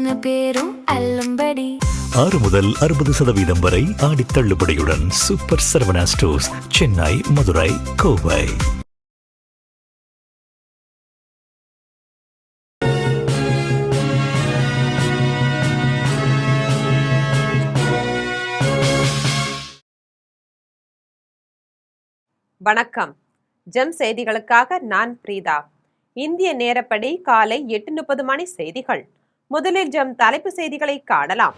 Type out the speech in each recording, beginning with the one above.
அத்தனை பேரும் அல்லும்படி 6 முதல் 60% வரை ஆடி தள்ளுபடியுடன் சூப்பர் சரவணா ஸ்டோர்ஸ், சென்னை, மதுரை, கோவை. வணக்கம். ஜெம் செய்திகளுக்காக நான் பிரீதா. இந்திய நேரப்படி காலை 8:30 மணி செய்திகள். முதலில் ஜெம் தலைப்பு செய்திகளை காணலாம்.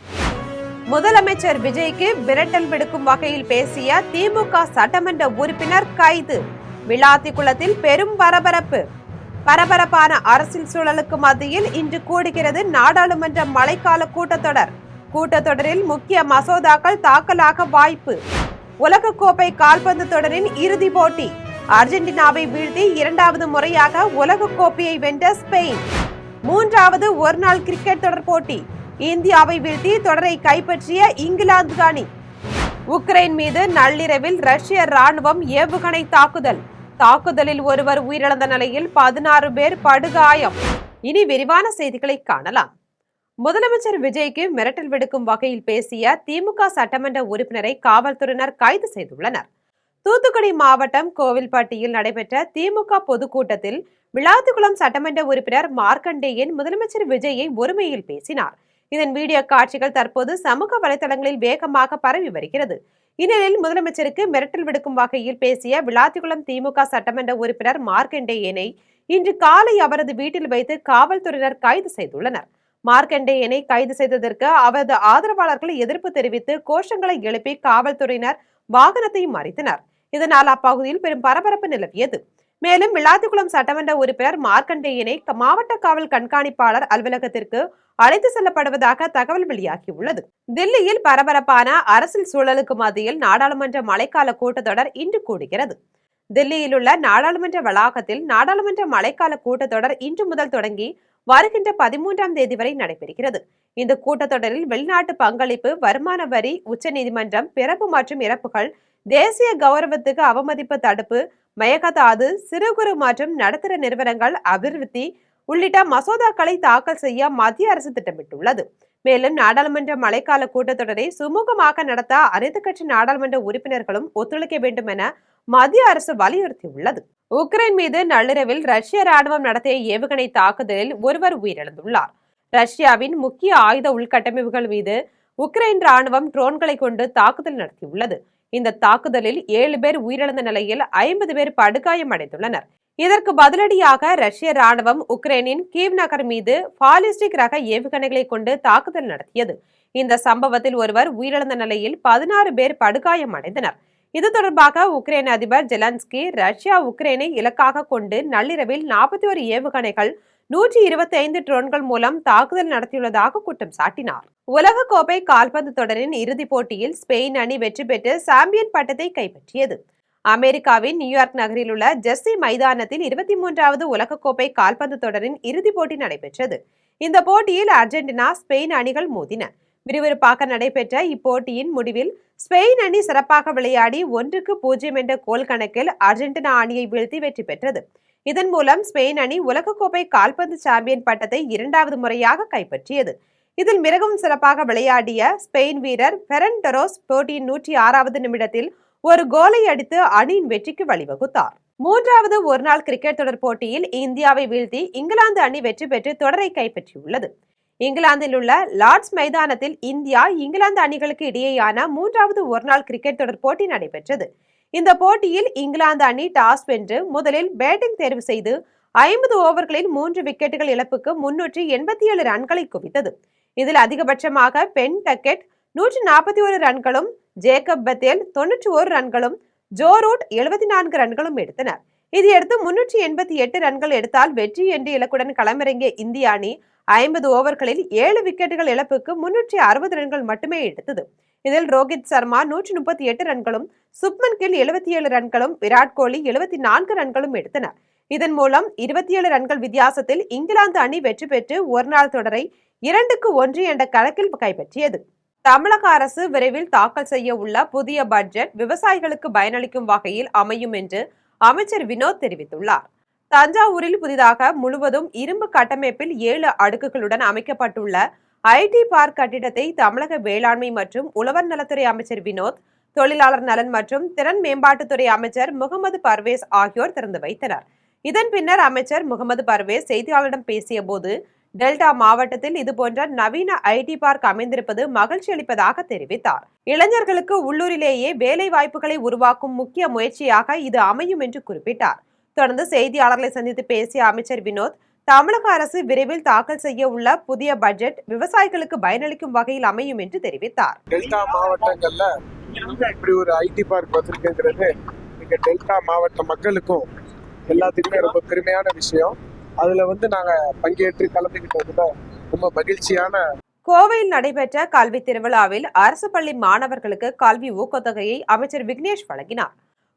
முதலமைச்சர் விஜய்க்கு மிரட்டல் விடுக்கும் வகையில் பேசிய திமுக சட்டமன்ற உறுப்பினர் கைது. விளாத்திக்குளத்தில் பெரும் பரபரப்பான அரசியல் சூழலுக்கு மத்தியில் இன்று கூடுகிறது நாடாளுமன்ற மழைக்கால கூட்டத்தொடர். கூட்டத்தொடரில் முக்கிய மசோதாக்கள் தாக்கலாக வாய்ப்பு. உலகக்கோப்பை கால்பந்து தொடரின் இறுதி போட்டி. அர்ஜென்டினாவை வீழ்த்தி 2வது முறையாக உலகக்கோப்பையை வென்ற ஸ்பெயின். 3வது ஒருநாள் கிரிக்கெட் தொடர் போட்டி. இந்தியாவை வீழ்த்தி தொடரை கைப்பற்றிய இங்கிலாந்து அணி. உக்ரைன் மீது நள்ளிரவில் ரஷ்ய ராணுவம் ஏவுகணை தாக்குதலில் ஒருவர் உயிரிழந்த நிலையில் 16 பேர் படுகாயம். இனி விரிவான செய்திகளை காணலாம். முதலமைச்சர் விஜய்க்கு மிரட்டல் விடுக்கும் வகையில் பேசிய திமுக சட்டமன்ற உறுப்பினரை காவல்துறையினர் கைது செய்துள்ளனர். தூத்துக்குடி மாவட்டம் கோவில்பட்டியில் நடைபெற்ற திமுக பொதுக்கூட்டத்தில் விளாத்திக்குளம் சட்டமன்ற உறுப்பினர் மார்க்கண்டேயன் முதலமைச்சர் விஜயை ஒருமையில் பேசினார். இதன் வீடியோ காட்சிகள் தற்போது சமூக வலைதளங்களில் வேகமாக பரவி வருகிறது. இந்நிலையில் முதலமைச்சருக்கு மிரட்டல் விடுக்கும் வகையில் பேசிய விளாத்திக்குளம் திமுக சட்டமன்ற உறுப்பினர் மார்க்கண்டேயனை இன்று காலை அவரது வீட்டில் வைத்து காவல்துறையினர் கைது செய்துள்ளனர். மார்க்கண்டேயனை கைது செய்ததற்கு அவரது ஆதரவாளர்கள் எதிர்ப்பு தெரிவித்து கோஷங்களை எழுப்பி காவல்துறையினர் வாகனத்தை மறித்தனர். இதனால் அப்பகுதியில் பெரும் பரபரப்பு நிலவியது. மேலும் விளாத்திக்குளம் சட்டமன்ற உறுப்பினர் மார்க்கண்டேயனை மாவட்ட காவல் கண்காணிப்பாளர் அலுவலகத்திற்கு அழைத்து செல்லப்படுவதாக தகவல் வெளியாகியுள்ளது. தில்லியில் பரபரப்பான அரசியல் சூழலுக்கு மத்தியில் நாடாளுமன்ற மழைக்கால கூட்டத்தொடர் இன்று கூடுகிறது. தில்லியில் உள்ள நாடாளுமன்ற வளாகத்தில் நாடாளுமன்ற மழைக்கால கூட்டத்தொடர் இன்று முதல் தொடங்கி வருகின்ற 13ஆம் தேதி வரை நடைபெறுகிறது. இந்த கூட்டத்தொடரில் வெளிநாட்டு பங்களிப்பு, வருமான வரி, உச்சநீதிமன்றம், பிறப்பு மற்றும் இறப்புகள், தேசிய கௌரவத்துக்கு அவமதிப்பு தடுப்பு, மயக்கத்தாது, சிறு குறு மற்றும் நடுத்தர நிறுவனங்கள் அபிவிருத்தி உள்ளிட்ட மசோதாக்களை தாக்கல் செய்ய மத்திய அரசு திட்டமிட்டுள்ளது. மேலும் நாடாளுமன்ற மழைக்கால கூட்டத்தொடரை சுமூகமாக நடத்த அனைத்து கட்சி நாடாளுமன்ற உறுப்பினர்களும் ஒத்துழைக்க வேண்டும் என மத்திய அரசு வலியுறுத்தியுள்ளது. உக்ரைன் மீது நள்ளிரவில் ரஷ்ய ராணுவம் நடத்திய ஏவுகணை தாக்குதலில் ஒருவர் உயிரிழந்துள்ளார். ரஷ்யாவின் முக்கிய ஆயுத உள்கட்டமைப்புகள் மீது உக்ரைன் ராணுவம் ட்ரோன்களை கொண்டு தாக்குதல் நடத்தியுள்ளது. இந்த தாக்குதலில் 7 பேர் உயிரிழந்த நிலையில் 50 பேர் படுகாயம் அடைந்துள்ளனர். இதற்கு பதிலடியாக ரஷ்ய ராணுவம் உக்ரைனின் கீவ் நகர் மீது பாலிஸ்டிக் ரக ஏவுகணைகளை கொண்டு தாக்குதல் நடத்தியது. இந்த சம்பவத்தில் ஒருவர் உயிரிழந்த நிலையில் 16 பேர் படுகாயம் அடைந்தனர். இது தொடர்பாக உக்ரைன் அதிபர் ஜெலன்ஸ்கி ரஷ்யா உக்ரைனை இலக்காக கொண்டு நள்ளிரவில் 41 ஏவுகணைகள் 125 ட்ரோன்கள் மூலம் தாக்குதல் நடத்தியுள்ளதாக குற்றம் சாட்டினார். உலகக்கோப்பை கால்பந்து தொடரின் இறுதிப் போட்டியில் ஸ்பெயின் அணி வெற்றி பெற்று சாம்பியன் பட்டத்தை கைப்பற்றியது. அமெரிக்காவின் நியூயார்க் நகரில் உள்ள ஜெர்சி மைதானத்தில் 23வது உலகக்கோப்பை கால்பந்து தொடரின் இறுதிப் போட்டி நடைபெற்றது. இந்த போட்டியில் அர்ஜென்டினா, ஸ்பெயின் அணிகள் மோதின. விறுவிறுப்பாக நடைபெற்ற இப்போட்டியின் முடிவில் ஸ்பெயின் அணி சிறப்பாக விளையாடி 1-0 என்ற கோல் கணக்கில் அர்ஜென்டினா அணியை வீழ்த்தி வெற்றி பெற்றது. இதன் மூலம் ஸ்பெயின் அணி உலகக்கோப்பை கால்பந்து சாம்பியன் பட்டத்தை 2வது முறையாக கைப்பற்றியது. இதில் மிகவும் சிறப்பாக விளையாடிய ஸ்பெயின் வீரர் ஃபெரன் டொரோஸ் போட்டியின் 106வது நிமிடத்தில் ஒரு கோலை அடித்து அணியின் வெற்றிக்கு வழிவகுத்தார். 3வது ஒருநாள் கிரிக்கெட் தொடர் போட்டியில் இந்தியாவை வீழ்த்தி இங்கிலாந்து அணி வெற்றி பெற்று தொடரை கைப்பற்றியுள்ளது. இங்கிலாந்தில் உள்ள லார்ட்ஸ் மைதானத்தில் இந்தியா, இங்கிலாந்து அணிகளுக்கு இடையேயான 3வது ஒருநாள் கிரிக்கெட் தொடர் போட்டி நடைபெற்றது. இந்த போட்டியில் இங்கிலாந்து அணி டாஸ் வென்று முதலில் பேட்டிங் தேர்வு செய்து 50 ஓவர்களில் 3 விக்கெட்டுகள் இழப்புக்கு 387 ரன்களை குவித்தது. இதில் அதிகபட்சமாக பென் டக்கெட் 141 ரன்களும், ஜேக்கப் பெத்தேல் 91 ரன்களும், ஜோ ரூட் 74 ரன்களும் எடுத்தனர். இதையடுத்து 388 ரன்கள் எடுத்தால் வெற்றி என்ற இலக்குடன் களமிறங்கிய இந்திய அணி 50 ஓவர்களில் 7 விக்கெட்டுகள் இழப்புக்கு 360 ரன்கள் மட்டுமே எடுத்தது. இதில் ரோஹித் சர்மா 138 ரன்களும், சுப்மன் கில் 77 ரன்களும், விராட் கோலி 74 ரன்களும் எடுத்தனர். இதன் மூலம் 27 ரன்கள் வித்தியாசத்தில் இங்கிலாந்து அணி வெற்றி பெற்று ஒருநாள் தொடரை 2-1 என்ற கணக்கில் கைப்பற்றியது. தமிழக அரசு விரைவில் தாக்கல் செய்ய உள்ள புதிய பட்ஜெட் விவசாயிகளுக்கு பயனளிக்கும் வகையில் அமையும் என்று அமைச்சர் வினோத் தெரிவித்துள்ளார். தஞ்சாவூரில் புதிதாக முழுவதும் இரும்பு கட்டமைப்பில் 7 அடுக்குகளுடன் அமைக்கப்பட்டுள்ள ஐடி பார்க் கட்டிடத்தை தமிழக வேளாண்மை மற்றும் உழவர் நலத்துறை அமைச்சர் வினோத், தொழிலாளர் நலன் மற்றும் திறன் மேம்பாட்டுத்துறை அமைச்சர் முகமது பர்வேஸ் ஆகியோர் திறந்து வைத்தனர். இதன் பின்னர் அமைச்சர் முகமது பர்வேஸ் செய்தியாளரிடம் பேசிய போது, டெல்டா மாவட்டத்தில் இதுபோன்ற நவீன ஐடி பார்க் அமைந்திருப்பது மகிழ்ச்சி அளிப்பதாக தெரிவித்தார். இளைஞர்களுக்கு உள்ளூரிலேயே வேலை வாய்ப்புகளை உருவாக்கும் முக்கிய முயற்சியாக இது அமையும் என்று குறிப்பிட்டார். தொடர்ந்து செய்தியாளர்களை சந்தித்து பேசிய அமைச்சர் வினோத், தமிழக அரசு விரைவில் தாக்கல் செய்ய உள்ள புதிய பட்ஜெட் விவசாயிகளுக்கு பயனளிக்கும் வகையில் அமையும் என்று தெரிவித்தார். டெல்டா மாவட்டங்கள்ல இப்படி ஒரு ஐடி பார்க் வந்திருக்குங்கிறது இங்க டெல்டா மாவட்ட மக்களுக்கும் எல்லாத்துக்குமே ரொம்ப பெருமையான விஷயம். அதுல நாங்க பங்கேற்று கலந்துகிட்டதுல ரொம்ப மகிழ்ச்சியான. கோவையில் நடைபெற்ற கல்வி திருவிழாவில் அரசு பள்ளி மாணவர்களுக்கு கல்வி ஊக்கத்தொகையை அமைச்சர் விக்னேஷ் வழங்கினார்.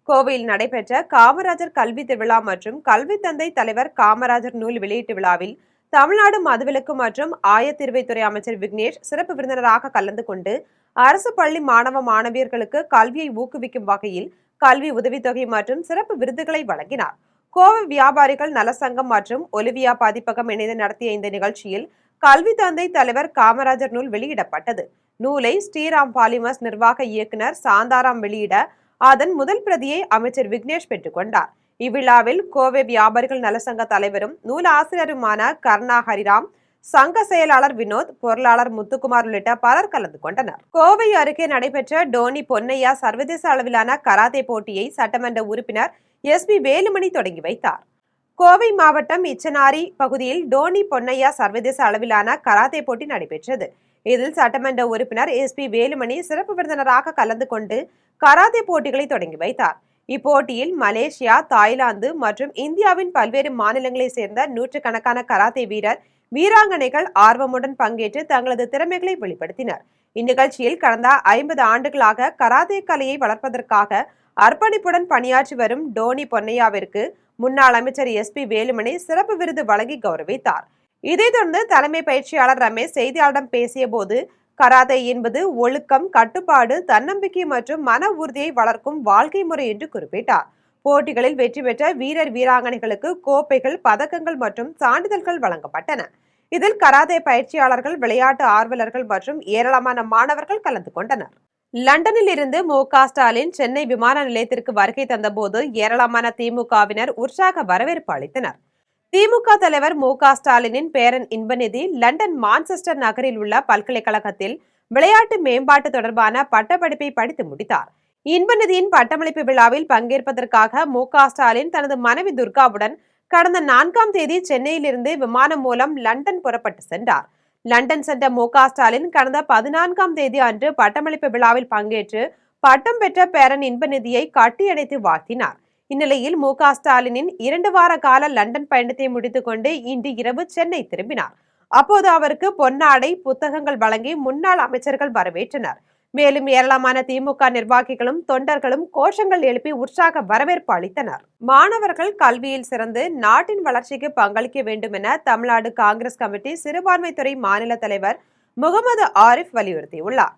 கோவையில் நடைபெற்ற காமராஜர் கல்வி திருவிழா மற்றும் கல்வி தந்தை தலைவர் காமராஜர் நூல் வெளியீட்டு விழாவில் தமிழ்நாடு மதுவிலக்கு மற்றும் ஆயத்தீர்வைத்துறை அமைச்சர் விக்னேஷ் சிறப்பு விருந்தினராக கலந்து கொண்டு அரசு பள்ளி மாணவ மாணவியர்களுக்கு கல்வியை ஊக்குவிக்கும் வகையில் கல்வி உதவித்தொகை மற்றும் சிறப்பு விருதுகளை வழங்கினார். கோவை வியாபாரிகள் நலசங்கம் மற்றும் ஒலிவியா பதிப்பகம் இணைந்து நடத்திய இந்த நிகழ்ச்சியில் கல்வி தந்தை தலைவர் காமராஜர் நூல் வெளியிடப்பட்டது. நூலை ஸ்ரீராம் பாலிமர்ஸ் நிர்வாக இயக்குனர் சாந்தாராம் வெளியிட அதன் முதல் பிரதியை அமைச்சர் விக்னேஷ் பெற்றுக்கொண்டார். இவ்விழாவில் கோவை வியாபாரிகள் நலசங்க தலைவரும் நூல் ஆசிரியருமான கர்ணா ஹரிராம், சங்க செயலாளர் வினோத், பொருளாளர் முத்துக்குமார் உள்ளிட்ட பலர் கலந்து கொண்டனர். கோவை அருகே நடைபெற்ற டோனி பொன்னையா சர்வதேச அளவிலான கராத்தே போட்டியை சட்டமன்ற உறுப்பினர் SP வேலுமணி தொடங்கி வைத்தார். கோவை மாவட்டம் இச்சனாரி பகுதியில் டோனி பொன்னையா சர்வதேச அளவிலான கராத்தே போட்டி நடைபெற்றது. இதில் சட்டமன்ற உறுப்பினர் SP வேலுமணி சிறப்பு விருந்தினராக கலந்து கொண்டு கராத்தே போட்டிகளை தொடங்கி வைத்தார். இப்போட்டியில் மலேசியா, தாய்லாந்து மற்றும் இந்தியாவின் பல்வேறு மாநிலங்களைச் சேர்ந்த நூற்றுக்கணக்கான கராத்தே வீரர், வீராங்கனைகள் ஆர்வமுடன் பங்கேற்று தங்களது திறமைகளை வெளிப்படுத்தினர். இந்நிகழ்ச்சியில் கடந்த 50 ஆண்டுகளாக கராத்தே கலையை வளர்ப்பதற்காக அர்ப்பணிப்புடன் பணியாற்றி வரும் டோனி பொன்னையாவிற்கு முன்னாள் அமைச்சர் SP வேலுமணி சிறப்பு விருது வழங்கி கௌரவித்தார். இதைத் தொடர்ந்து தலைமை பயிற்சியாளர் ரமேஷ் செய்தியாளரிடம் பேசிய போது, கராத்தே என்பது ஒழுக்கம், கட்டுப்பாடு, தன்னம்பிக்கை மற்றும் மன உறுதியை வளர்க்கும் வாழ்க்கை முறை என்று குறிப்பிட்டார். போட்டிகளில் வெற்றி பெற்ற வீரர் வீராங்கனைகளுக்கு கோப்பைகள், பதக்கங்கள் மற்றும் சான்றிதழ்கள் வழங்கப்பட்டன. இதில் கராத்தே பயிற்சியாளர்கள், விளையாட்டு ஆர்வலர்கள் மற்றும் ஏராளமான மாணவர்கள் கலந்து கொண்டனர். லண்டனில் இருந்து மு.க. ஸ்டாலின் சென்னை விமான நிலையத்திற்கு வருகை தந்தபோது ஏராளமான திமுகவினர் உற்சாக வரவேற்பு அளித்தனர். திமுக தலைவர் மு.க. ஸ்டாலினின் பேரன் இன்பநிதி லண்டன் மான்செஸ்டர் நகரில் உள்ள பல்கலைக்கழகத்தில் விளையாட்டு மேம்பாட்டு தொடர்பான பட்டப்படிப்பை படித்து முடித்தார். இன்பநிதியின் பட்டமளிப்பு விழாவில் பங்கேற்பதற்காக மு.க. ஸ்டாலின் தனது மனைவி துர்காவுடன் கடந்த 4ஆம் தேதி சென்னையிலிருந்து விமானம் மூலம் லண்டன் புறப்பட்டு சென்றார். லண்டன் சென்ற மு.க. ஸ்டாலின் கடந்த 14ஆம் தேதி அன்று பட்டமளிப்பு விழாவில் பங்கேற்று பட்டம் பெற்ற பேரன் இன்பநிதியை கட்டியணைத்து வாழ்த்தினார். இந்நிலையில் மு.க. ஸ்டாலினின் 2 வார கால லண்டன் பயணத்தை முடித்துக்கொண்டு இன்று இரவு சென்னை திரும்பினார். அப்போது அவருக்கு பொன்னாடை, புத்தகங்கள் வழங்கி முன்னாள் அமைச்சர்கள் வரவேற்றனர். மேலும் ஏராளமான திமுக நிர்வாகிகளும் தொண்டர்களும் கோஷங்கள் எழுப்பி உற்சாக வரவேற்பு அளித்தனர். மாணவர்கள் கல்வியில் சிறந்து நாட்டின் வளர்ச்சிக்கு பங்களிக்க வேண்டும் என தமிழ்நாடு காங்கிரஸ் கமிட்டி சிறுபான்மைத்துறை மாநில தலைவர் முகமது ஆரிஃப் வலியுறுத்தியுள்ளார்.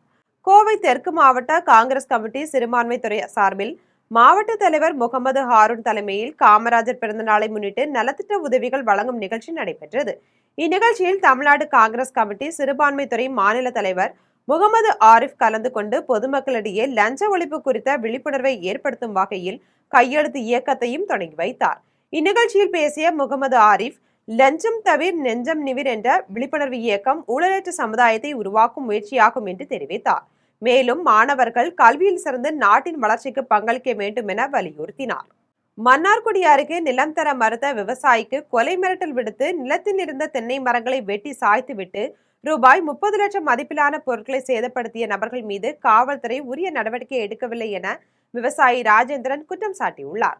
கோவை தெற்கு மாவட்ட காங்கிரஸ் கமிட்டி சிறுபான்மைத்துறை சார்பில் மாவட்ட தலைவர் முகமது ஹாரூன் தலைமையில் காமராஜர் பிறந்தநாளை முன்னிட்டு நலத்திட்ட உதவிகள் வழங்கும் நிகழ்ச்சி நடைபெற்றது. இந்நிகழ்ச்சியில் தமிழ்நாடு காங்கிரஸ் கமிட்டி சிறுபான்மைத்துறை மாநில தலைவர் முகமது ஆரிஃப் கலந்து கொண்டு பொதுமக்களிடையே லஞ்ச ஒழிப்பு குறித்த விழிப்புணர்வை ஏற்படுத்தும் வகையில் கையெழுத்து இயக்கத்தையும் தொடங்கி வைத்தார். இந்நிகழ்ச்சியில் பேசிய முகமது ஆரிஃப், லஞ்சம் தவிர் நெஞ்சம் நிவிர் என்ற விழிப்புணர்வு இயக்கம் ஊழலற்ற சமுதாயத்தை உருவாக்கும் முயற்சியாகும் என்று தெரிவித்தார். மேலும் மாணவர்கள் கல்வியில் சிறந்து நாட்டின் வளர்ச்சிக்கு பங்களிக்க வேண்டும் என வலியுறுத்தினார். மன்னார்குடி அருகே நிலம் தர மறுத்த விவசாயிக்கு கொலை மிரட்டல் விடுத்து நிலத்தில் இருந்த தென்னை மரங்களை வெட்டி சாய்த்துவிட்டு ரூபாய் 30 லட்சம் மதிப்பிலான பொருட்களை சேதப்படுத்திய நபர்கள் மீது காவல்துறை உரிய நடவடிக்கை எடுக்கவில்லை என விவசாயி ராஜேந்திரன் குற்றம் சாட்டியுள்ளார்.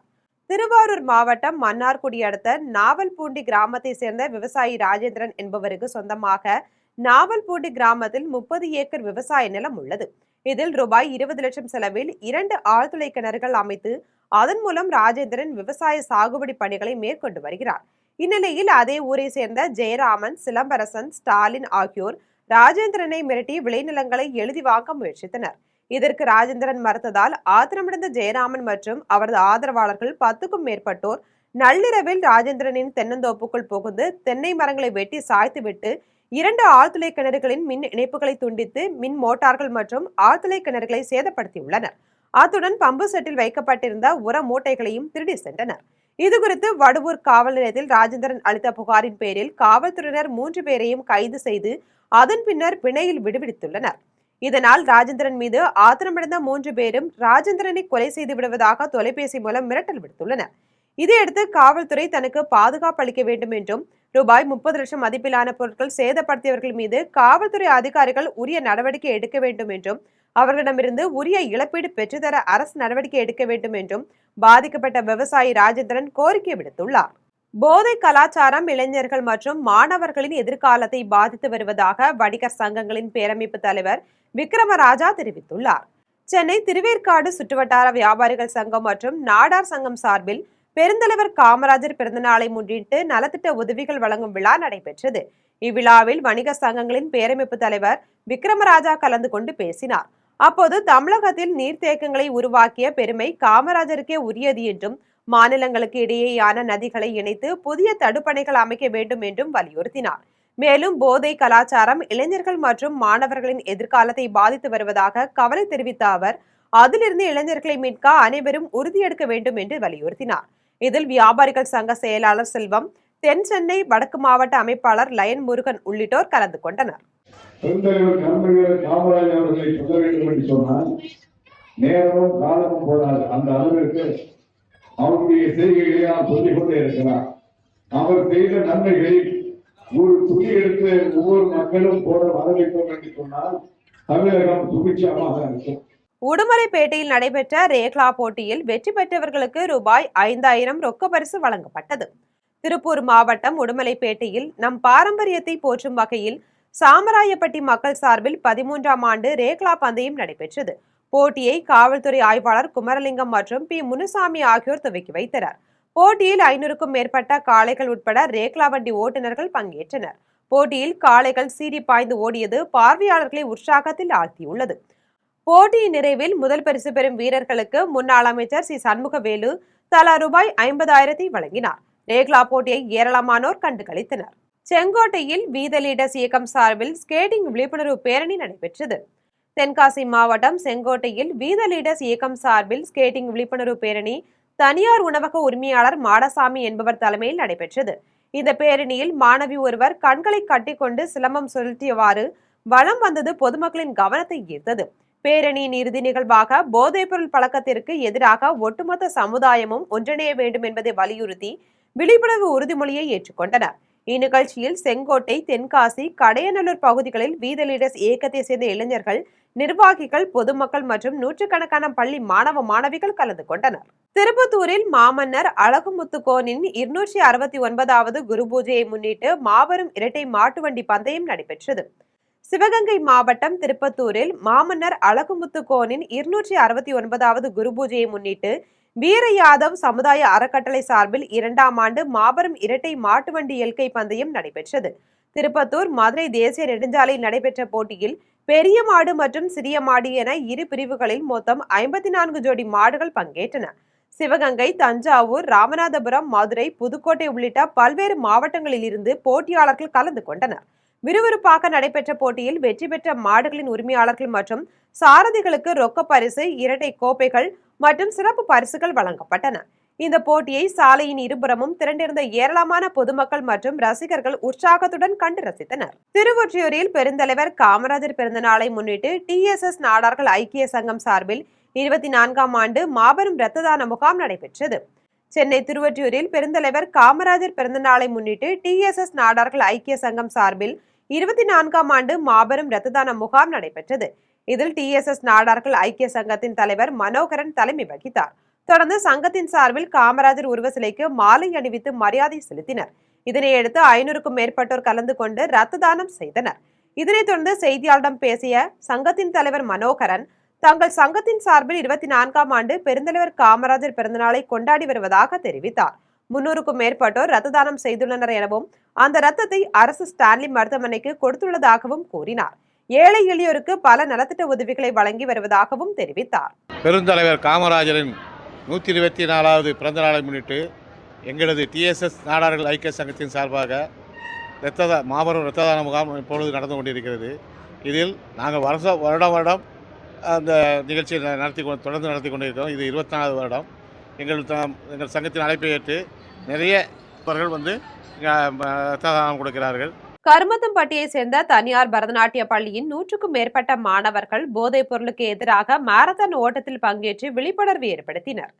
திருவாரூர் மாவட்டம் மன்னார்குடி அடுத்த நாவல்பூண்டி கிராமத்தை சேர்ந்த விவசாயி ராஜேந்திரன் என்பவருக்கு சொந்தமாக நாவல்பூண்டி கிராமத்தில் 30 ஏக்கர் விவசாய நிலம் உள்ளது. இதில் ரூபாய் 20 லட்சம் செலவில் 2 ஆழ்துளை கிணறுகள் அமைத்து அதன் மூலம் ராஜேந்திரன் விவசாய சாகுபடி பணிகளை மேற்கொண்டு வருகிறார். இந்நிலையில் அதே ஊரை சேர்ந்த ஜெயராமன், சிலம்பரசன், ஸ்டாலின் ஆகியோர் ராஜேந்திரனை மிரட்டி விளைநிலங்களை எழுதி வாங்க முயற்சித்தனர். இதற்கு ராஜேந்திரன் மறுத்ததால் ஆத்திரமடைந்த ஜெயராமன் மற்றும் அவரது ஆதரவாளர்கள் 10க்கும் மேற்பட்டோர் நள்ளிரவில் ராஜேந்திரனின் தென்னந்தோப்புக்குள் புகுந்து தென்னை மரங்களை வெட்டி சாய்த்துவிட்டு 2 ஆழ்துளை கிணறுகளின் மின் இணைப்புகளை துண்டித்து மின் மோட்டார்கள் மற்றும் ஆழ்துளை கிணறுகளை சேதப்படுத்தியுள்ளனர். அத்துடன் பம்பு செட்டில் வைக்கப்பட்டிருந்த உர மூட்டைகளையும் திருடி சென்றனர். இதுகுறித்து வடுவூர் காவல் நிலையத்தில் ராஜேந்திரன் அளித்த புகாரின் பேரில் காவல்துறையினர் 3 பேரையும் கைது செய்து அதன் பின்னர் பிணையில் விடுவித்துள்ளனர். இதனால் ராஜேந்திரன் மீது ஆத்திரமடைந்த 3 பேரும் ராஜேந்திரனை கொலை செய்து விடுவதாக தொலைபேசி மூலம் மிரட்டல் விடுத்துள்ளனர். இதையடுத்து காவல்துறை தனக்கு பாதுகாப்பு அளிக்க வேண்டும் என்றும் ரூபாய் 30 லட்சம் மதிப்பிலான பொருட்கள் சேதப்படுத்தியவர்கள் மீது காவல்துறை அதிகாரிகள் உரிய நடவடிக்கை எடுக்க வேண்டும் என்றும் அவர்களிடமிருந்து உரிய இழப்பீடு பெற்றுத்தர அரசு நடவடிக்கை எடுக்க வேண்டும் என்றும் பாதிக்கப்பட்ட விவசாயி ராஜேந்திரன் கோரிக்கை விடுத்துள்ளார். போதை கலாச்சாரம் இளைஞர்கள் மற்றும் மாணவர்களின் எதிர்காலத்தை பாதித்து வருவதாக வணிகர் சங்கங்களின் பேரமைப்பு தலைவர் விக்ரமராஜா தெரிவித்துள்ளார். சென்னை திருவேற்காடு சுற்றுவட்டார வியாபாரிகள் சங்கம் மற்றும் நாடார் சங்கம் சார்பில் பெருந்தலைவர் காமராஜர் பிறந்தநாளை முன்னிட்டு நலத்திட்ட உதவிகள் வழங்கும் விழா நடைபெற்றது. இவ்விழாவில் வணிக சங்கங்களின் பேரமைப்பு தலைவர் விக்ரமராஜா கலந்து கொண்டு பேசினார். அப்போது தமிழகத்தில் நீர்த்தேக்கங்களை உருவாக்கிய பெருமை காமராஜருக்கே உரியது என்றும் மாநிலங்களுக்கு இடையேயான நதிகளை இணைத்து புதிய தடுப்பணைகள் அமைக்க வேண்டும் என்றும் வலியுறுத்தினார். மேலும் போதை கலாச்சாரம் இளைஞர்கள் மற்றும் மாணவர்களின் எதிர்காலத்தை பாதித்து வருவதாக கவலை தெரிவித்த அவர் அதிலிருந்து இளைஞர்களை மீட்க அனைவரும் உறுதியெடுக்க வேண்டும் என்று வலியுறுத்தினார். இதில் வியாபாரிகள் சங்க செயலாளர் செல்வம், தென் சென்னை வடக்கு மாவட்ட அமைப்பாளர் லயன் முருகன் உள்ளிட்டோர் கலந்து கொண்டனர். காமராஜர் அவர்களை சொல்ல வேண்டும் என்று சொன்னால் நேரமும் காலமும் போதாது. அந்த அளவிற்கு அவருடைய செய்கைகளை நாம் சொல்லிக் கொண்டே இருக்கிறார். அவர் செய்த நன்மைகளை ஒரு துணி எடுத்து ஒவ்வொரு மக்களும் போட வரவேற்கும் என்று சொன்னால் தமிழகம் சுபிட்சமாக இருக்கும். உடுமலைப்பேட்டையில் நடைபெற்ற ரேக்லா போட்டியில் வெற்றி பெற்றவர்களுக்கு ரூபாய் 5000 ரொக்க பரிசு வழங்கப்பட்டது. திருப்பூர் மாவட்டம் உடுமலைப்பேட்டையில் நம் பாரம்பரியத்தை போற்றும் வகையில் சாமராயப்பட்டி மக்கள் சார்பில் 13ஆம் ஆண்டு ரேக்லா பந்தயம் நடைபெற்றது. போட்டியை காவல்துறை ஆய்வாளர் குமரலிங்கம் மற்றும் பி முனுசாமி ஆகியோர் துவக்கி வைத்தனர். போட்டியில் 500க்கும் மேற்பட்ட காளைகள் உட்பட ரேக்லா வண்டி ஓட்டுநர்கள் பங்கேற்றனர். போட்டியில் காளைகள் சீறி பாய்ந்து ஓடியது பார்வையாளர்களை உற்சாகத்தில் ஆழ்த்தியுள்ளது. போட்டியின் நிறைவில் முதல் பரிசு பெறும் வீரர்களுக்கு முன்னாள் அமைச்சர் சி சண்முகவேலு தலா ரூபாய் 50,000 வழங்கினார். ரேக்லா போட்டியை ஏராளமானோர் கண்டுகளித்தனர். செங்கோட்டையில் வீத லீடர்ஸ் இயக்கம் சார்பில் ஸ்கேட்டிங் விழிப்புணர்வு பேரணி நடைபெற்றது. தென்காசி மாவட்டம் செங்கோட்டையில் வீத லீடர்ஸ் இயக்கம் சார்பில் ஸ்கேட்டிங் விழிப்புணர்வு பேரணி தனியார் உணவக உரிமையாளர் மாடசாமி என்பவர் தலைமையில் நடைபெற்றது. இந்த பேரணியில் மாணவி ஒருவர் கண்களை கட்டிக்கொண்டு சிலம்பம் சுழற்றியவாறு வலம் வந்தது பொதுமக்களின் கவனத்தை ஈர்த்தது. பேரணியின் இறுதி நிகழ்வாக போதைப்பொருள் பழக்கத்திற்கு எதிராக ஒட்டுமொத்த சமுதாயமும் ஒன்றிணைய வேண்டும் என்பதை வலியுறுத்தி விழிப்புணர்வு உறுதிமொழியை ஏற்றுக்கொண்டனர். இந்நிகழ்ச்சியில் செங்கோட்டை, தென்காசி, கடையநல்லூர் பகுதிகளில் வீத லீடர்ஸ் இயக்கத்தை சேர்ந்த இளைஞர்கள், நிர்வாகிகள், பொதுமக்கள் மற்றும் நூற்றுக்கணக்கான பள்ளி மாணவ மாணவிகள் கலந்து கொண்டனர். திருப்பத்தூரில் மாமன்னர் அழகுமுத்துக்கோனின் 269வது குரு பூஜையை முன்னிட்டு மாபெரும் இரட்டை மாட்டு வண்டி பந்தயம் நடைபெற்றது. சிவகங்கை மாவட்டம் திருப்பத்தூரில் மாமன்னர் அழகுமுத்துக்கோனின் 269வது குரு பூஜையை முன்னிட்டு வீர யாதவ் சமுதாய அறக்கட்டளை சார்பில் 2ஆம் ஆண்டு மாபெரும் இரட்டை மாட்டு வண்டி எல்கை பந்தயம் நடைபெற்றது. திருப்பத்தூர் மதுரை தேசிய நெடுஞ்சாலையில் நடைபெற்ற போட்டியில் பெரிய மாடு மற்றும் சிறிய மாடு என இரு பிரிவுகளில் மொத்தம் 54 ஜோடி மாடுகள் பங்கேற்றன. சிவகங்கை, தஞ்சாவூர், ராமநாதபுரம், மதுரை, புதுக்கோட்டை உள்ளிட்ட பல்வேறு மாவட்டங்களில் இருந்து போட்டியாளர்கள் கலந்து கொண்டனர். விறுவிறுப்பாக நடைபெற்ற போட்டியில் வெற்றி பெற்ற மாடுகளின் உரிமையாளர்கள் மற்றும் சாரதிகளுக்கு ரொக்க பரிசு, இரட்டை கோப்பைகள் மற்றும் சிறப்பு பரிசுகள் வழங்கப்பட்டன. இந்த போட்டியை சாலையின் இருபுறமும் திரண்டிருந்த ஏராளமான பொதுமக்கள் மற்றும் ரசிகர்கள் உற்சாகத்துடன் கண்டு ரசித்தனர். திருவொற்றியூரில் பெருந்தலைவர் காமராஜர் பிறந்த நாளை முன்னிட்டு TSS நாடார்கள் ஐக்கிய சங்கம் சார்பில் 24ஆம் ஆண்டு மாபெரும் இரத்த தான முகாம் நடைபெற்றது. சென்னை திருவொற்றியூரில் பெருந்தலைவர் காமராஜர் பிறந்த நாளை முன்னிட்டு TSS நாடார்கள் ஐக்கிய சங்கம் சார்பில் 24ஆம் ஆண்டு மாபெரும் இரத்த தான முகாம் நடைபெற்றது. இதில் TSS நாடார்கள் ஐக்கிய சங்கத்தின் தலைவர் மனோகரன் தலைமை வகித்தார். தொடர்ந்து சங்கத்தின் சார்பில் காமராஜர் உருவ சிலைக்கு மாலை அணிவித்து மரியாதை செலுத்தினர். இதனையடுத்து 500க்கும் மேற்பட்டோர் கலந்து கொண்டு இரத்த தானம் செய்தனர். இதனைத் தொடர்ந்து செய்தியாளரிடம் பேசிய சங்கத்தின் தலைவர் மனோகரன், தங்கள் சங்கத்தின் சார்பில் 24ஆம் ஆண்டு பெருந்தலைவர் காமராஜர் பிறந்தநாளை கொண்டாடி வருவதாக தெரிவித்தார். 300க்கும் மேற்பட்டோர் இரத்த தானம் செய்துள்ளனர் எனவும் அந்த இரத்தத்தை அரசு ஸ்டான்லி மருத்துவமனைக்கு கொடுத்துள்ளதாகவும் கூறினார். ஏழை எளியோருக்கு பல நலத்திட்ட உதவிகளை வழங்கி வருவதாகவும் தெரிவித்தார். பெருந்தலைவர் காமராஜரின் 124வது பிறந்த நாளை முன்னிட்டு எங்களது டிஎஸ்எஸ் நாடார்கள் ஐக்கிய சங்கத்தின் சார்பாக மாபெரும் இரத்த தான முகாம் இப்பொழுது நடந்து கொண்டிருக்கிறது. இதில் நாங்கள் வருடம் அந்த நிகழ்ச்சியை தொடர்ந்து நடத்தி கொண்டிருக்கிறோம். இது 24வது வருடம். எங்கள் சங்கத்தின் அழைப்பை ஏற்று நிறைய நபர்கள் வந்து இரத்த தானம் கொடுக்கிறார்கள். கருமத்தம்பட்டியை சேர்ந்த தனியார் பரதநாட்டிய பள்ளியின் 100க்கும் மேற்பட்ட மாணவர்கள் போதைப் பொருளுக்கு எதிராக மாரத்தான் ஓட்டத்தில் பங்கேற்று விழிப்புணர்வு ஏற்படுத்தினர்.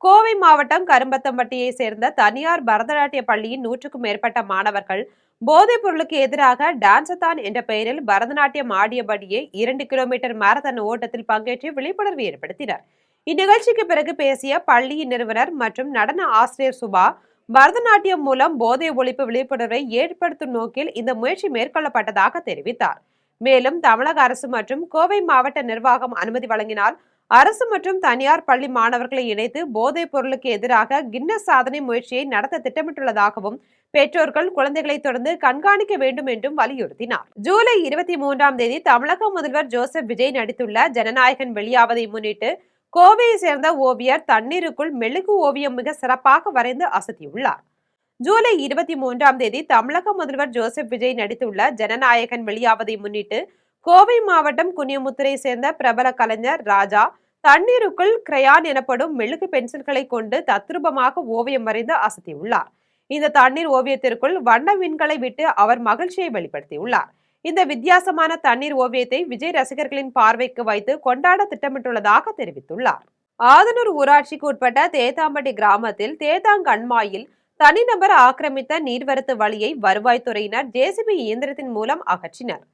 கோவை மாவட்டம் கரும்பத்தம்பட்டியை சேர்ந்த தனியார் பரதநாட்டிய பள்ளியின் 100க்கும் மேற்பட்ட மாணவர்கள் போதைப் பொருளுக்கு எதிராக டான்ஸத்தான் என்ற பெயரில் பரதநாட்டியம் ஆடியபடியே 2 கிலோமீட்டர் மாரத்தான் ஓட்டத்தில் பங்கேற்று விழிப்புணர்வு ஏற்படுத்தினர். இந்நிகழ்ச்சிக்கு பிறகு பேசிய பள்ளியின் நிறுவனர் மற்றும் நடன ஆசிரியர் சுபா, பரதநாட்டியம் மூலம் போதை ஒழிப்பு விழிப்புணர்வை ஏற்படுத்தும் நோக்கில் இந்த முயற்சி மேற்கொள்ளப்பட்டதாக தெரிவித்தார். மேலும் தமிழக அரசு மற்றும் கோவை மாவட்ட நிர்வாகம் அனுமதி வழங்கினால் அரசு மற்றும் தனியார் பள்ளி மாணவர்களை இணைத்து போதைப் பொருளுக்கு எதிராக கின்னஸ் சாதனை முயற்சியை நடத்த திட்டமிட்டுள்ளதாகவும் பெற்றோர்கள் குழந்தைகளை தொடர்ந்து கண்காணிக்க வேண்டும் என்றும் வலியுறுத்தினார். ஜூலை 23ஆம் தேதி தமிழக முதல்வர் ஜோசப் விஜய் நடித்துள்ள ஜனநாயகன் வெளியாவதை முன்னிட்டு கோவையை சேர்ந்த ஓவியர் தண்ணீருக்குள் மெழுகு ஓவியம் மிக சிறப்பாக வரைந்து அசத்தியுள்ளார். ஜூலை 23ஆம் தேதி தமிழக முதல்வர் ஜோசப் விஜய் நடித்துள்ள ஜனநாயகன் வெளியாவதை முன்னிட்டு கோவை மாவட்டம் குனியமுத்தரை சேர்ந்த பிரபல கலைஞர் ராஜா தண்ணீருக்குள் கிரையான் எனப்படும் மெழுகு பென்சில்களை கொண்டு தத்ரூபமாக ஓவியம் வரைந்து அசத்தியுள்ளார். இந்த தண்ணீர் ஓவியத்திற்குள் வண்ண விண்களை விட்டு அவர் மகிழ்ச்சியை வெளிப்படுத்தியுள்ளார். இந்த வித்தியாசமான தண்ணீர் ஓவியத்தை விஜய் ரசிகர்களின் பார்வைக்கு வைத்து கொண்டாட திட்டமிட்டுள்ளதாக தெரிவித்துள்ளார். ஆதனூர் ஊராட்சிக்கு உட்பட்ட தேத்தாம்பட்டி கிராமத்தில் தேத்தாங்கண்மாயில் தனிநபர் ஆக்கிரமித்த நீர்வரத்து வழியை வருவாய்த்துறையினர் ஜேசிபி இயந்திரத்தின் மூலம் அகற்றினர்.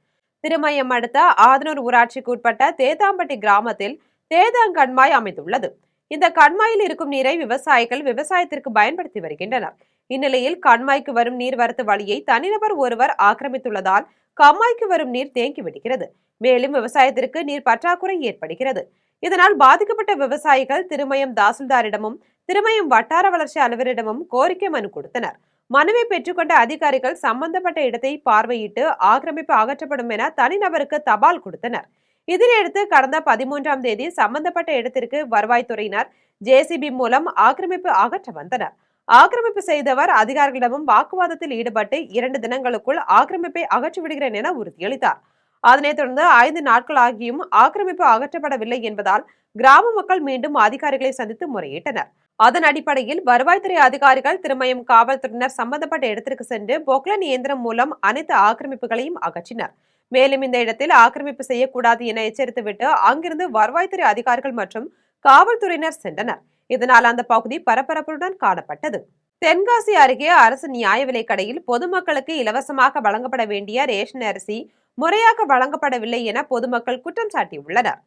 திருமயம் அடுத்த ஆதனூர் ஊராட்சிக்கு உட்பட்ட தேத்தாம்பட்டி கிராமத்தில் தேத்தாங்கண்மாய் அமைந்துள்ளது. இந்த கண்மாயில் இருக்கும் நீரை விவசாயிகள் விவசாயத்திற்கு பயன்படுத்தி வருகின்றனர். இந்நிலையில் கண்மாய்க்கு வரும் நீர்வரத்து வழியை தனிநபர் ஒருவர் ஆக்கிரமித்துள்ளதால் கம்மாய்க்கு வரும் நீர் தேங்கி விடுகிறது. மேலும் விவசாயத்திற்கு நீர் பற்றாக்குறை ஏற்படுகிறது. இதனால் பாதிக்கப்பட்ட விவசாயிகள் திருமயம் தாசில்தாரிடமும் திருமயம் வட்டார வளர்ச்சி அலுவலரிடமும் கோரிக்கை மனு கொடுத்தனர். மனுவை பெற்றுக்கொண்ட அதிகாரிகள் சம்பந்தப்பட்ட இடத்தை பார்வையிட்டு ஆக்கிரமிப்பு அகற்றப்படும் என தனிநபருக்கு தபால் கொடுத்தனர். இதனையடுத்து கடந்த 13ஆம் தேதி சம்பந்தப்பட்ட இடத்திற்கு வருவாய்த்துறையினர் ஜேசிபி மூலம் ஆக்கிரமிப்பு அகற்ற வந்தனர். ஆக்கிரமிப்பு செய்தவர் அதிகாரிகளிடமும் வாக்குவாதத்தில் ஈடுபட்டு 2 தினங்களுக்குள் ஆக்கிரமிப்பை அகற்றிவிடுகிறேன் என உறுதியளித்தார். அதனைத் தொடர்ந்து 5 நாட்கள் ஆகியும் ஆக்கிரமிப்பு அகற்றப்படவில்லை என்பதால் கிராம மக்கள் மீண்டும் அதிகாரிகளை சந்தித்து முறையிட்டனர். அதன் அடிப்படையில் வருவாய்த்துறை அதிகாரிகள் திருமயம் காவல்துறையினர் சம்பந்தப்பட்ட இடத்திற்கு சென்று பொக்லைன் இயந்திரம் மூலம் அனைத்து ஆக்கிரமிப்புகளையும் அகற்றினர். மேலும் இந்த இடத்தில் ஆக்கிரமிப்பு செய்யக்கூடாது என எச்சரித்துவிட்டு அங்கிருந்து வருவாய்த்துறை அதிகாரிகள் மற்றும் காவல்துறையினர் சென்றனர். இதனால் அந்த பகுதி பரபரப்புடன் காணப்பட்டது. தென்காசி அருகே அரசு நியாய விலைக் கடையில் பொதுமக்களுக்கு இலவசமாக வழங்கப்பட வேண்டிய ரேஷன் அரிசி முறையாக வழங்கப்படவில்லை என பொதுமக்கள் குற்றம் சாட்டியுள்ளனர்.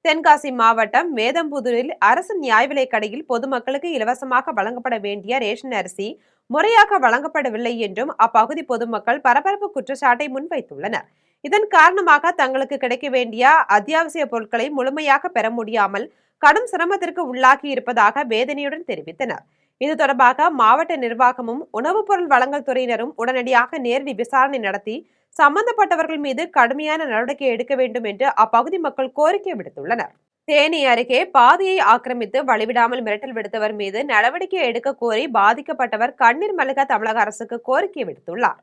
தென்காசி மாவட்டம் மேதம்புதூரில் அரசு நியாய விலைக் கடையில் பொதுமக்களுக்கு இலவசமாக வழங்கப்பட வேண்டிய ரேஷன் அரிசி முறையாக வழங்கப்படவில்லை என்றும் அப்பகுதி பொதுமக்கள் பரபரப்பு குற்றச்சாட்டை முன்வைத்துள்ளனர். இதன் காரணமாக தங்களுக்கு கிடைக்க வேண்டிய அத்தியாவசிய பொருட்களை முழுமையாக பெற முடியாமல் கடும் சிரமத்திற்கு உள்ளாகி இருப்பதாக வேதனையுடன் தெரிவித்தனர். இது தொடர்பாக மாவட்ட நிர்வாகமும் உணவுப் பொருள் வழங்கல் துறையினரும் உடனடியாக நேரடி விசாரணை நடத்தி சம்பந்தப்பட்டவர்கள் மீது கடுமையான நடவடிக்கை எடுக்க வேண்டும் என்று அப்பகுதி மக்கள் கோரிக்கை விடுத்துள்ளனர். தேனி அருகே பாதையை ஆக்கிரமித்து வழிவிடாமல் மிரட்டல் விடுத்தவர் மீது நடவடிக்கை எடுக்க கோரி பாதிக்கப்பட்டவர் கண்ணீர் மல்க தமிழக அரசுக்கு கோரிக்கை விடுத்துள்ளார்.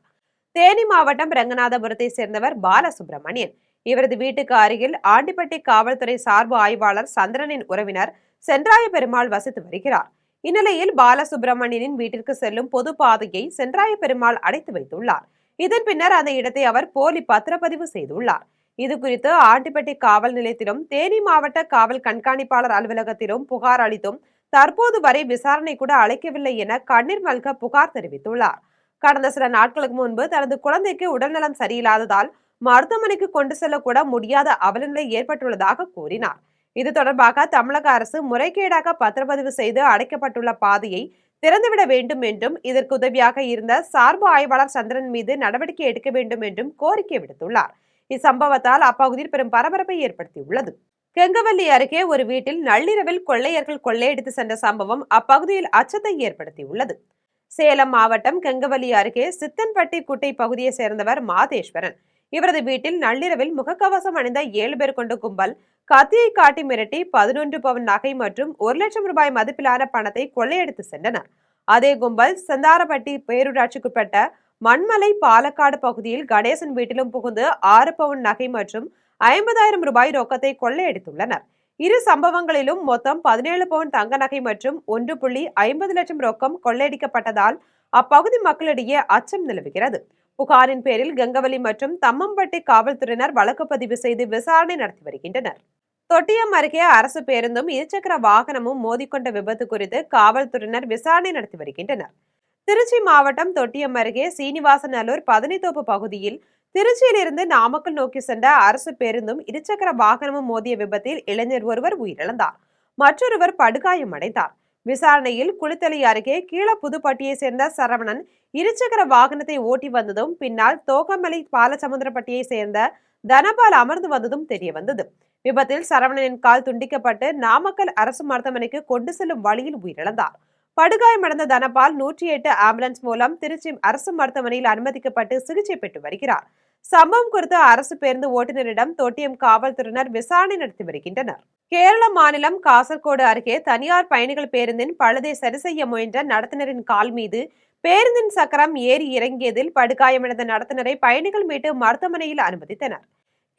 தேனி மாவட்டம் ரங்கநாதபுரத்தை சேர்ந்தவர் பாலசுப்ரமணியன். இவரது வீட்டுக்கு அருகில் ஆண்டிப்பட்டி காவல்துறை சார்பு ஆய்வாளர் சந்திரனின் உறவினர் சென்றாய பெருமாள் வசித்து வருகிறார். இந்நிலையில் பாலசுப்ரமணியனின் வீட்டிற்கு செல்லும் பொது பாதையை சென்றாய பெருமாள் அடைத்து வைத்துள்ளார். இதன் பின்னர் அந்த இடத்தை அவர் போலி பத்திரப்பதிவு செய்துள்ளார். இது குறித்து ஆண்டிப்பட்டி காவல் நிலையத்திலும் தேனி மாவட்ட காவல் கண்காணிப்பாளர் அலுவலகத்திலும் புகார் அளித்தும் தற்போது வரை விசாரணை கூட அழைக்கவில்லை என கண்ணீர் மல்க புகார் தெரிவித்துள்ளார். கடந்த சில நாட்களுக்கு முன்பு தனது குழந்தைக்கு உடல்நலம் சரியில்லாததால் மருத்துவமனைக்கு கொண்டு செல்லக்கூட முடியாத அவலநிலை ஏற்பட்டுள்ளதாக கூறினார். இது தொடர்பாக தமிழக அரசு முறைகேடாக பத்திரப்பதிவு செய்து அடைக்கப்பட்டுள்ள பாதையை திறந்துவிட வேண்டும் என்றும் இதற்கு உதவியாக இருந்த சார்பு ஆய்வாளர் சந்திரன் மீது நடவடிக்கை எடுக்க வேண்டும் என்றும் கோரிக்கை விடுத்துள்ளார். இச்சம்பவத்தால் அப்பகுதியில் பெரும் பரபரப்பை ஏற்படுத்தியுள்ளது. கெங்கவல்லி அருகே ஒரு வீட்டில் நள்ளிரவில் கொள்ளையர்கள் கொள்ளையடித்து சென்ற சம்பவம் அப்பகுதியில் அச்சத்தை ஏற்படுத்தியுள்ளது. சேலம் மாவட்டம் கெங்கவல்லி அருகே சித்தன்பட்டி குட்டை பகுதியை சேர்ந்தவர் மாதேஸ்வரன். இவரது வீட்டில் நள்ளிரவில் முகக்கவசம் அணிந்த 7 பேர் கொண்ட கும்பல் கத்தியை காட்டி மிரட்டி 11 பவுன் நகை மற்றும் 1 லட்சம் ரூபாய் மதிப்பிலான பணத்தை கொள்ளையடித்து சென்றனர். அதே கும்பல் செந்தாரப்பட்டி பேரூராட்சிக்குட்பட்ட மண்மலை பாலக்காடு பகுதியில் கணேசன் வீட்டிலும் புகுந்து 6 பவுன் நகை மற்றும் 50,000 ரூபாய் ரொக்கத்தை கொள்ளையடித்துள்ளனர். இரு சம்பவங்களிலும் மொத்தம் 17 பவுன் தங்க நகை மற்றும் 1.50 லட்சம் ரொக்கம் கொள்ளையடிக்கப்பட்டதால் அப்பகுதி மக்களிடையே அச்சம் நிலவுகிறது. புகாரின் பேரில் கங்கவலி மற்றும் தம்மம்பட்டி காவல்துறையினர் வழக்கு பதிவு செய்து விசாரணை நடத்தி வருகின்றனர். தொட்டியம் அருகே அரசு பேருந்தும் இருசக்கர வாகனமும் மோதிக்கொண்ட விபத்து குறித்து காவல்துறையினர் விசாரணை நடத்தி வருகின்றனர். திருச்சி மாவட்டம் தொட்டியம் அருகே சீனிவாசநல்லூர் பதனித்தோப்பு பகுதியில் திருச்சியிலிருந்து நாமக்கல் நோக்கி சென்ற அரசு பேருந்தும் இருசக்கர வாகனமும் மோதிய விபத்தில் இளைஞர் ஒருவர் உயிரிழந்தார், மற்றொருவர் படுகாயமடைந்தார். விசாரணையில் குளித்தலை அருகே கீழப்புதுப்பட்டியை சேர்ந்த சரவணன் இருசக்கர வாகனத்தை ஓட்டி வந்ததும் பின்னால் தோகமலை பாலசமுத்திரப்பட்டியை சேர்ந்த தனபால் அமர்ந்து வந்ததும் தெரிய வந்தது. விபத்தில் சரவணனின் கால் துண்டிக்கப்பட்டு நாமக்கல் அரசு மருத்துவமனைக்கு கொண்டு செல்லும் வழியில் உயிரிழந்தார். படுகாயமடைந்த தனபால் 108 ஆம்புலன்ஸ் மூலம் திருச்சி அரசு மருத்துவமனையில் அனுமதிக்கப்பட்டு சிகிச்சை பெற்று வருகிறார். சம்பவம் குறித்து அரசு பேருந்து ஓட்டுநரிடம் தொட்டியம் காவல்துறையினர் விசாரணை நடத்தி வருகின்றனர். கேரள மாநிலம் காசர்கோடு அருகே தனியார் பயணிகள் பேருந்தின் பழுதை சரி செய்ய முயன்ற நடத்துனரின் கால் மீது பேருந்தின் சக்கரம் ஏறி இறங்கியதில் படுகாயமடைந்த நடத்துனரை பயணிகள் மீட்டு மருத்துவமனையில் அனுமதித்தனர்.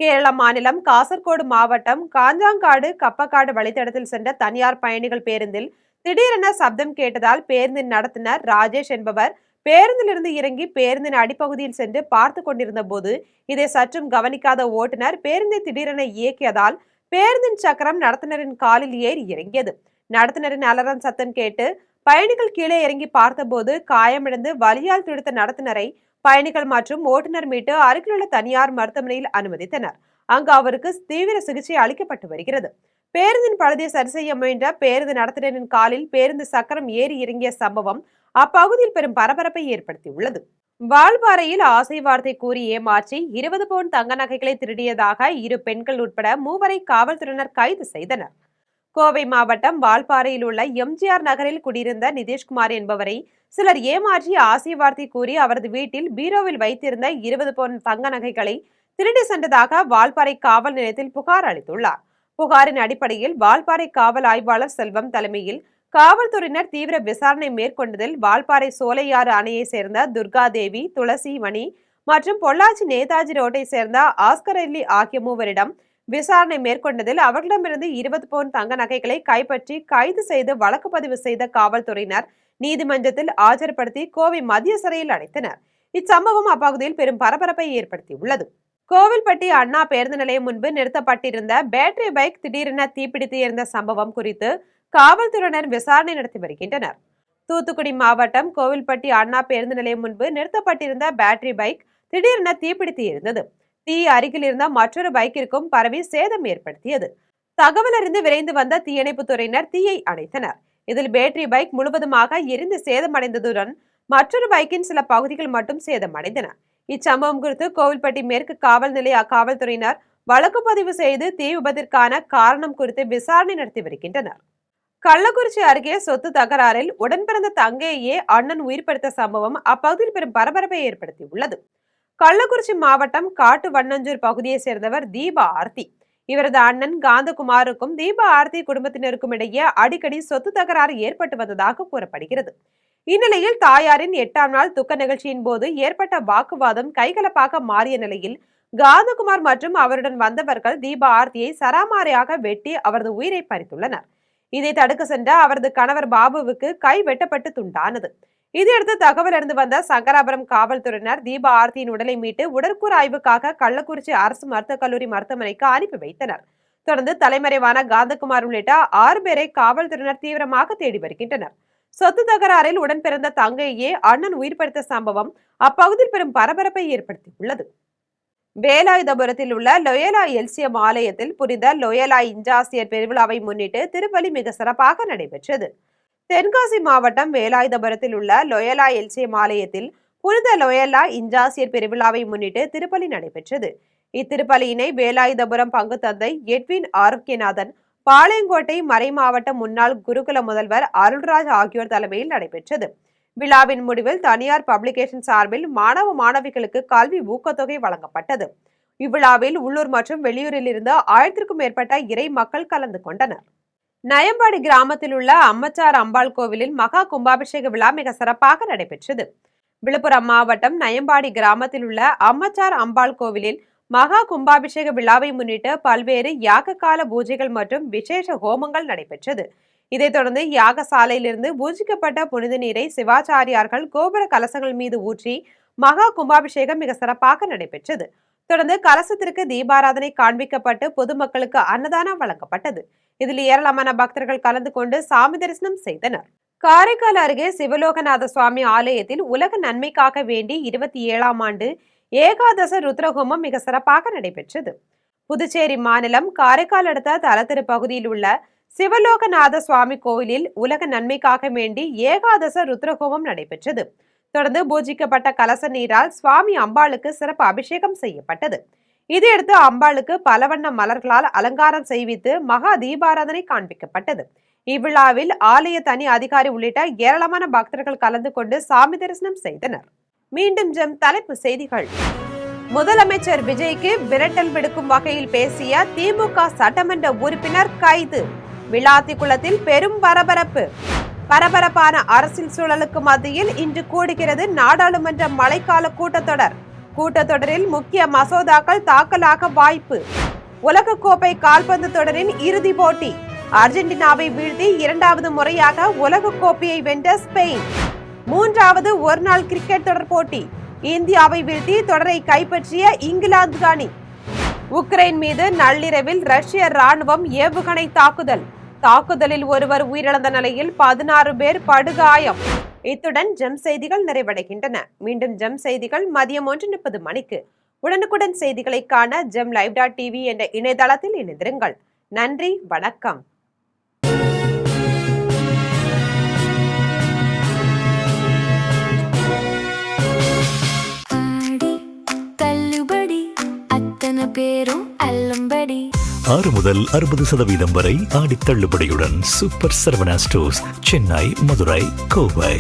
கேரள மாநிலம் காசர்கோடு மாவட்டம் காஞ்சாங்காடு கப்பக்காடு வழித்தடத்தில் சென்ற தனியார் பயணிகள் பேருந்தில் திடீரென சப்தம் கேட்டதால் பேருந்தின் நடத்துனர் ராஜேஷ் என்பவர் பேருந்திலிருந்து இறங்கி பேருந்தின் அடிப்பகுதியில் சென்று பார்த்து கொண்டிருந்த போது இதை சற்றும் கவனிக்காத ஓட்டுநர் பேருந்தை திடீரென இயக்கியதால் பேருந்தின் சக்கரம் நடத்துனரின் காலில் ஏறி இறங்கியது. நடத்துனரின் அலறல் சத்தம் கேட்டு பயணிகள் கீழே இறங்கி பார்த்தபோது காயமடைந்து வலியால் துடித்த நடத்துனரை பயணிகள் மற்றும் ஓட்டுநர் மீட்டு அருகிலுள்ள தனியார் மருத்துவமனையில் அனுமதித்தனர். அங்கு அவருக்கு தீவிர சிகிச்சை அளிக்கப்பட்டு வருகிறது. பேருந்தின் பழுதை சரி செய்ய முயன்ற பேருந்து நடத்துனரின் காலில் பேருந்து சக்கரம் ஏறி இறங்கிய சம்பவம் அப்பகுதியில் பெரும் பரபரப்பை ஏற்படுத்தியுள்ளது. வால்பாறையில் ஆசை வார்த்தை கூறி ஏமாற்றி 20 பவுன் தங்க நகைகளை திருடியதாக 2 பெண்கள் உட்பட 3 காவல்துறையினர் கைது செய்தனர். கோவை மாவட்டம் வால்பாறையில் உள்ள எம்ஜிஆர் நகரில் குடியிருந்த நிதிஷ்குமார் என்பவரை சிலர் ஏமாற்றி ஆசை வார்த்தை கூறி அவரது வீட்டில் பீரோவில் வைத்திருந்த 20 பவுன் தங்க நகைகளை திருடி சென்றதாக வால்பாறை காவல் நிலையத்தில் புகார் அளித்துள்ளார். புகாரின் அடிப்படையில் வால்பாறை காவல் ஆய்வாளர் செல்வம் தலைமையில் காவல்துறையினர் தீவிர விசாரணை மேற்கொண்டதில் வால்பாறை சோலையாறு அணையை சேர்ந்த துர்காதேவி, துளசி மணி மற்றும் பொள்ளாச்சி நேதாஜி ரோட்டை சேர்ந்த ஆஸ்கர் அல்லி ஆகிய 3 விசாரணை மேற்கொண்டதில் அவர்களிடமிருந்து 20 பவுன் தங்க நகைகளை கைப்பற்றி கைது செய்து வழக்கு பதிவு செய்த காவல்துறையினர் நீதிமன்றத்தில் ஆஜர்படுத்தி கோவை மத்திய சிறையில் அடைத்தனர். இச்சம்பவம் அப்பகுதியில் பெரும் பரபரப்பை ஏற்படுத்தியுள்ளது. கோவில்பட்டி அண்ணா பேருந்து நிலையம் முன்பு நிறுத்தப்பட்டிருந்த பேட்டரி பைக் திடீரென தீப்பிடித்து எரிந்த சம்பவம் குறித்து காவல்துறையினர் விசாரணை நடத்தி வருகின்றனர். தூத்துக்குடி மாவட்டம் கோவில்பட்டி அண்ணா பேருந்து நிலையம் முன்பு நிறுத்தப்பட்டிருந்த பேட்டரி பைக் திடீரென தீப்பிடித்து எரிந்தது. தீ அருகில் இருந்த மற்றொரு பைக்கிற்கும் பரவி சேதம் ஏற்படுத்தியது. தகவல் அறிந்து விரைந்து வந்த தீயணைப்பு துறையினர் தீயை அணைத்தனர். இதில் பேட்டரி பைக் முழுவதுமாக எரிந்து சேதமடைந்ததுடன் மற்றொரு பைக்கின் சில பகுதிகள் மட்டும் சேதமடைந்தன. இச்சம்பவம் குறித்து கோவில்பட்டி மேற்கு காவல் நிலைய காவல்துறையினர் வழக்கு பதிவு செய்து தீ விபத்திற்கான காரணம் குறித்து விசாரணை நடத்தி வருகின்றனர். கள்ளக்குறிச்சி அருகே சொத்து தகராறில் உடன்பிறந்த தங்கையே அண்ணன் உயிர் பறித்த சம்பவம் அப்பகுதியில் பெரும் பரபரப்பை ஏற்படுத்தியுள்ளது. கள்ளக்குறிச்சி மாவட்டம் காட்டு வண்ணஞ்சூர் பகுதியை சேர்ந்தவர் தீபா ஆர்த்தி. இவரது அண்ணன் காந்தகுமாருக்கும் தீபா ஆர்த்தி குடும்பத்தினருக்கும் இடையே அடிக்கடி சொத்து தகராறு ஏற்பட்டு வந்ததாக கூறப்படுகிறது. இந்நிலையில் தாயாரின் 8ஆம் நாள் துக்க நிகழ்ச்சியின் போது ஏற்பட்ட வாக்குவாதம் கைகலப்பாக மாறிய நிலையில் காந்தகுமார் மற்றும் அவருடன் வந்தவர்கள் தீபா ஆர்த்தியை சராமாரியாக வெட்டி அவரது உயிரை பறித்துள்ளனர். இதை தடுக்க சென்ற அவரது கணவர் பாபுவுக்கு கை வெட்டப்பட்டு துண்டானது. இதையடுத்து தகவல் அறிந்து வந்த சங்கராபுரம் காவல்துறையினர் தீபா ஆர்த்தியின் உடலை மீட்டு உடற்கூறு ஆய்வுக்காக கள்ளக்குறிச்சி அரசு மருத்துவக் கல்லூரி மருத்துவமனைக்கு அனுப்பி வைத்தனர். தொடர்ந்து தலைமறைவான காந்தகுமார் உள்ளிட்ட 6 பேரை காவல்துறையினர் தீவிரமாக தேடி வருகின்றனர். சொத்து தகராறில் உடன் பிறந்த தங்கையே அண்ணன் உயிர் பறித்த சம்பவம் அப்பகுதியில் பெரும் பரபரப்பை ஏற்படுத்தியுள்ளது. வேலாயுதபுரத்தில் உள்ள லொயலா எல்சியம் ஆலயத்தில் புனித லொயலா இஞ்சாசியர் பெருவிழாவை முன்னிட்டு திருப்பலி மிக சிறப்பாக நடைபெற்றது. தென்காசி மாவட்டம் வேலாயுதபுரத்தில் உள்ள லொயலா எல்சியம் ஆலயத்தில் புனித லொயலா இஞ்சாசியர் பெருவிழாவை முன்னிட்டு திருப்பலி நடைபெற்றது. இத்திருப்பலியினை வேலாயுதபுரம் பங்கு தந்தை எட்வின் ஆரோக்கியநாதன், பாளையங்கோட்டை மறைமாவட்ட முன்னாள் குருகுல முதல்வர் அருள்ராஜ் ஆகியோர் தலைமையில் நடைபெற்றது. விழாவின் முடிவில் தனியார் பப்ளிகேஷன் சார்பில் மாணவ மாணவிகளுக்கு கல்வி ஊக்கத்தொகை வழங்கப்பட்டது. இவ்விழாவில் உள்ளூர் மற்றும் வெளியூரில் இருந்து 1000க்கும் மேற்பட்ட இறை மக்கள் கலந்து கொண்டனர். நயம்பாடி கிராமத்தில் உள்ள அம்மச்சார் அம்பாள் கோவிலில் மகா கும்பாபிஷேக விழா மிக சிறப்பாக நடைபெற்றது. விழுப்புரம் மாவட்டம் நயம்பாடி கிராமத்தில் உள்ள அம்மச்சார் அம்பாள் கோவிலில் மகா கும்பாபிஷேக விழாவை முன்னிட்டு பல்வேறு யாககால பூஜைகள் மற்றும் விசேஷ ஹோமங்கள் நடைபெற்றது. இதைத் தொடர்ந்து யாகசாலையிலிருந்து பூஜிக்கப்பட்ட புனித நீரை சிவாச்சாரியார்கள் கோபுர கலசங்கள் மீது ஊற்றி மகா கும்பாபிஷேகம் மிக சிறப்பாக நடைபெற்றது. தொடர்ந்து கலசத்திற்கு தீபாராதனை காண்பிக்கப்பட்டு பொதுமக்களுக்கு அன்னதானம் வழங்கப்பட்டது. இதில் ஏராளமான பக்தர்கள் கலந்து கொண்டு சாமி தரிசனம் செய்தனர். காரைக்கால் அருகே சிவலோகநாத சுவாமி ஆலயத்தில் உலக நன்மைக்காக வேண்டி 27ஆம் ஆண்டு ஏகாதச ருத்ரஹோமம் மிக சிறப்பாக நடைபெற்றது. புதுச்சேரி மாநிலம் காரைக்கால் அடுத்த தலத்திரு பகுதியில் உள்ள சிவலோகநாத சுவாமி கோயிலில் உலக நன்மைக்காக வேண்டி ஏகாதச ருத்ரஹோமம் நடைபெற்றது. தொடர்ந்து பூஜிக்கப்பட்ட கலச நீரால் சுவாமி அம்பாளுக்கு சிறப்பு அபிஷேகம் செய்யப்பட்டது. இதையடுத்து அம்பாளுக்கு பலவண்ண மலர்களால் அலங்காரம் செய்வித்து மகா தீபாராதனை காண்பிக்கப்பட்டது. இவ்விழாவில் ஆலய தனி அதிகாரி உள்ளிட்ட ஏராளமான பக்தர்கள் கலந்து கொண்டு சாமி தரிசனம் செய்தனர். மீண்டும் ஜெம் தலைப்பு செய்திகள். முதலமைச்சர் விஜய்க்கு விரட்டல் விடுக்கும் வகையில் பேசிய திமுக சட்டமன்ற உறுப்பினர் கைது. விளாத்திக்குளத்தில் பெரும் பரபரப்பு. பரபரப்பான அரசியல் சூழலுக்கு மத்தியில் இன்று கூடுகிறது நாடாளுமன்ற மழைக்கால கூட்டத்தொடர். கூட்டத்தொடரில் முக்கிய மசோதாக்கள் தாக்கலாக வாய்ப்பு. உலகக்கோப்பை கால்பந்து தொடரின் இறுதி போட்டி. அர்ஜென்டினாவை வீழ்த்தி 2வது முறையாக உலகக்கோப்பையை வென்ற ஸ்பெயின். 3வது ஒருநாள் கிரிக்கெட் தொடர் போட்டி. இந்தியாவை வீழ்த்தி தொடரை கைப்பற்றிய இங்கிலாந்து அணி. உக்ரைன் மீது நள்ளிரவில் ரஷ்ய ராணுவம் ஏவுகணை தாக்குதல். தாக்குதலில் ஒருவர் உயிரிழந்த நிலையில் 16 பேர் படுகாயம். இத்துடன் ஜெம் செய்திகள் நிறைவடைகின்றன. மீண்டும் ஜெம் செய்திகள் மதியம் 1:30 மணிக்கு. உடனுக்குடன் செய்திகளை காண gemlive.tv என்ற இணையதளத்தில் இணைந்திருங்கள். நன்றி, வணக்கம். பேரும் அல்லும்படி 6 முதல் 60% வரை ஆடி தள்ளுபடியுடன் சூப்பர் சரவணா ஸ்டோர்ஸ், சென்னை, மதுரை, கோவை.